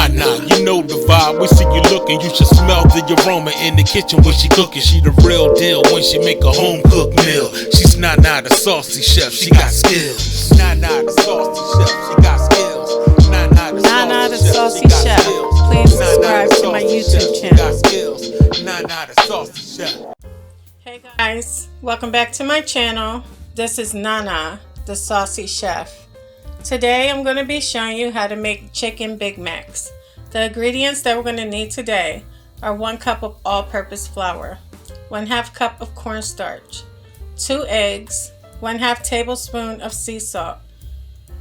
Nana, you know the vibe. We see you looking, you should smell the aroma in the kitchen when she cooking. She the real deal when she make a home cooked meal. She's Nana the saucy chef, she got skills. Nana the saucy chef, she got skills. Nana the Saucy Chef. Please subscribe to my YouTube channel. Nana the Saucy Chef. Hey guys, welcome back to my channel. This is Nana the Saucy Chef. Today I'm going to be showing you how to make chicken Big Macs. The ingredients that we're going to need today are 1 cup of all-purpose flour, 1/2 cup of cornstarch, 2 eggs, 1/2 tablespoon of sea salt,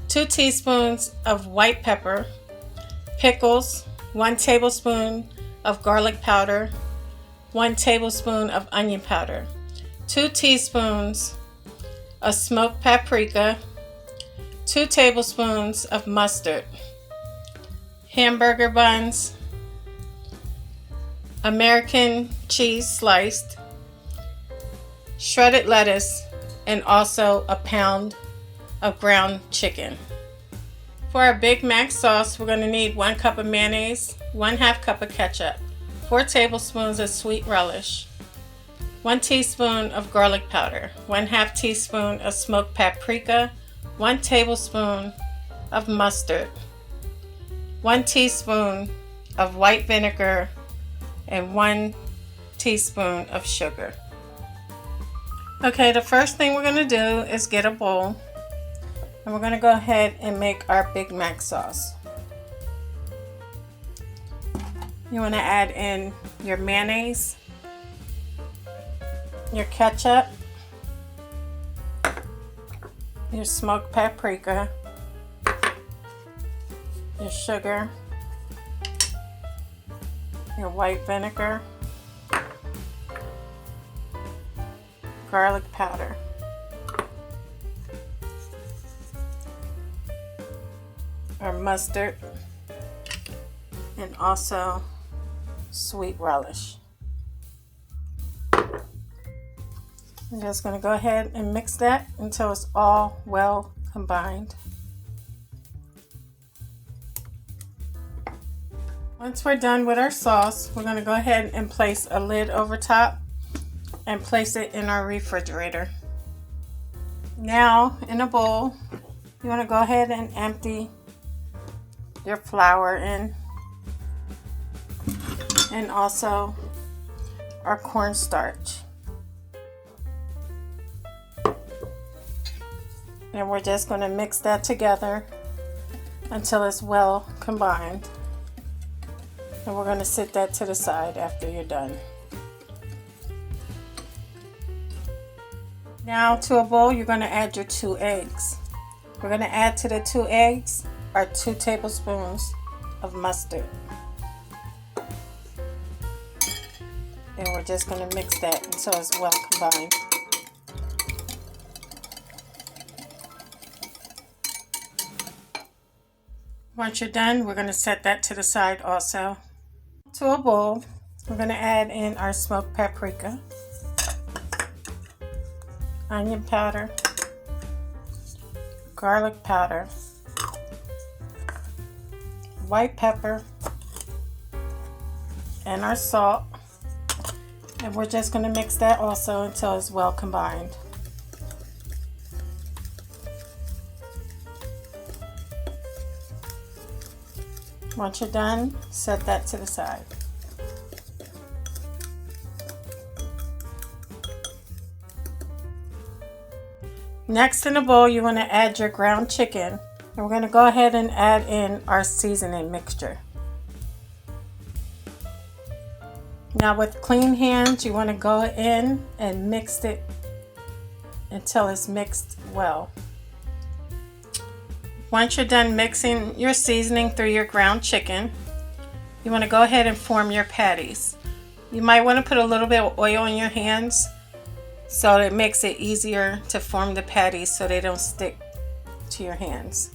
2 teaspoons of white pepper, pickles, 1 tablespoon of garlic powder, 1 tablespoon of onion powder, 2 teaspoons of smoked paprika, 2 tablespoons of mustard, hamburger buns, American cheese sliced, shredded lettuce, and also a pound of ground chicken. For our Big Mac sauce, we're going to need 1 cup of mayonnaise, 1/2 cup of ketchup, 4 tablespoons of sweet relish, 1 teaspoon of garlic powder, 1/2 teaspoon of smoked paprika, 1 tablespoon of mustard, 1 teaspoon of white vinegar, and 1 teaspoon of sugar. Okay, the first thing we're going to do is get a bowl. And we're going to go ahead and make our Big Mac sauce. You want to add in your mayonnaise, your ketchup, your smoked paprika, your sugar, your white vinegar, garlic powder, our mustard, and also sweet relish. I'm just going to go ahead and mix that until it's all well combined. Once we're done with our sauce, we're going to go ahead and place a lid over top and place it in our refrigerator. Now, in a bowl, you want to go ahead and empty your flour in, and also our cornstarch. And we're just going to mix that together until it's well combined. And we're going to set that to the side after you're done. Now to a bowl, you're going to add your 2 eggs. We're going to add to the 2 eggs are 2 tablespoons of mustard. And we're just going to mix that until it's well combined. Once you're done, we're going to set that to the side also. To a bowl, we're going to add in our smoked paprika, onion powder, garlic powder, white pepper, and our salt. And we're just going to mix that also until it's well combined. Once you're done, set that to the side. Next in the bowl, you want to add your ground chicken. And we're going to go ahead and add in our seasoning mixture. Now with clean hands, you want to go in and mix it until it's mixed well. Once you're done mixing your seasoning through your ground chicken, you want to go ahead and form your patties. You might want to put a little bit of oil in your hands so it makes it easier to form the patties so they don't stick to your hands.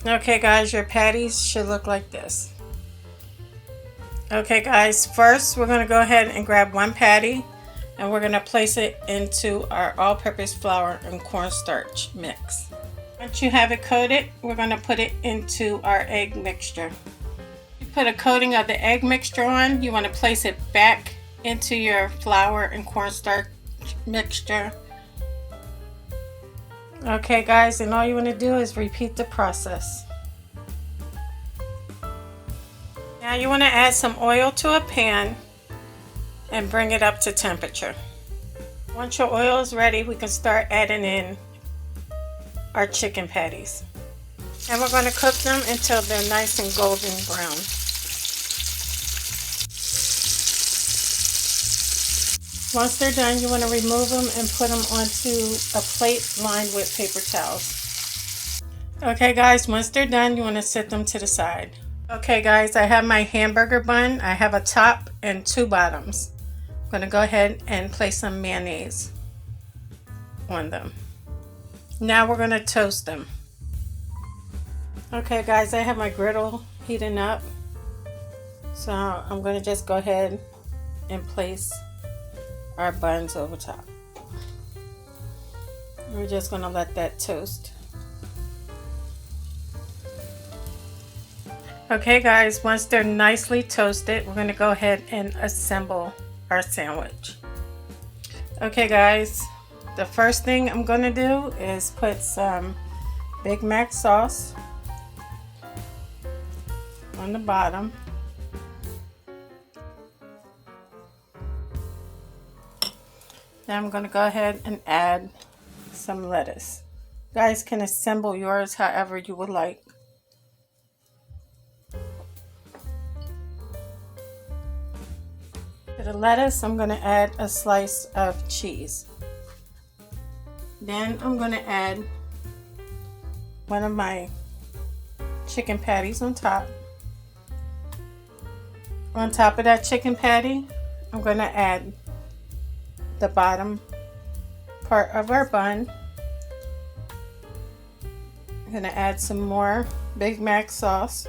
Okay guys, your patties should look like this. Okay guys, first we're going to go ahead and grab 1 patty and we're going to place it into our all-purpose flour and cornstarch mix. Once you have it coated, we're going to put it into our egg mixture. You put a coating of the egg mixture on, you want to place it back into your flour and cornstarch mixture. Okay guys, and all you want to do is repeat the process. Now you want to add some oil to a pan and bring it up to temperature. Once your oil is ready, we can start adding in our chicken patties. And we're going to cook them until they're nice and golden brown. Once they're done, you want to remove them and put them onto a plate lined with paper towels. Okay guys, once they're done, you want to set them to the side. Okay guys, I have my hamburger bun. I have a top and two bottoms. I'm going to go ahead and place some mayonnaise on them. Now we're going to toast them. Okay guys, I have my griddle heating up. So I'm going to just go ahead and place our buns over top. We're just going to let that toast. Okay guys, once they're nicely toasted, we're going to go ahead and assemble our sandwich. Okay guys, the first thing I'm going to do is put some Big Mac sauce on the bottom. Now I'm going to go ahead and add some lettuce. You guys can assemble yours however you would like. To the lettuce, I'm going to add a slice of cheese. Then I'm going to add one of my chicken patties on top. On top of that chicken patty, I'm going to add the bottom part of our bun. I'm going to add some more Big Mac sauce.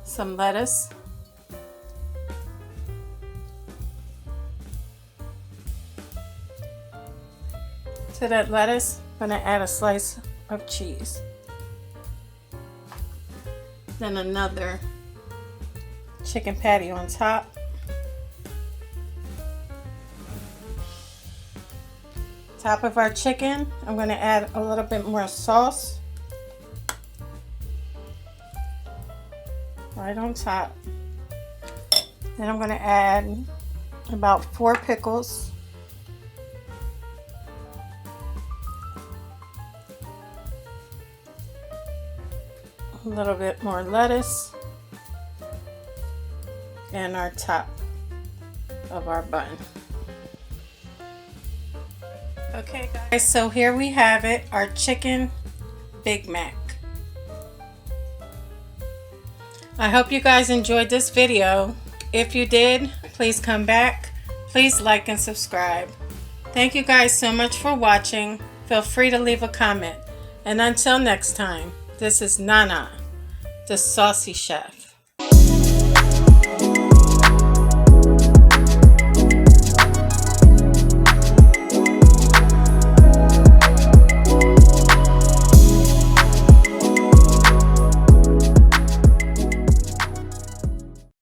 Some lettuce. To that lettuce, I'm going to add a slice of cheese. Then another chicken patty on top. Top of our chicken, I'm going to add a little bit more sauce. Right on top. Then I'm going to add about 4 pickles. A little bit more lettuce. And our top of our bun. Okay guys, so here we have it, our chicken Big Mac. I hope you guys enjoyed this video. If you did, please come back. Please like and subscribe. Thank you guys so much for watching. Feel free to leave a comment. And until next time, this is Nana, the Saucy Chef.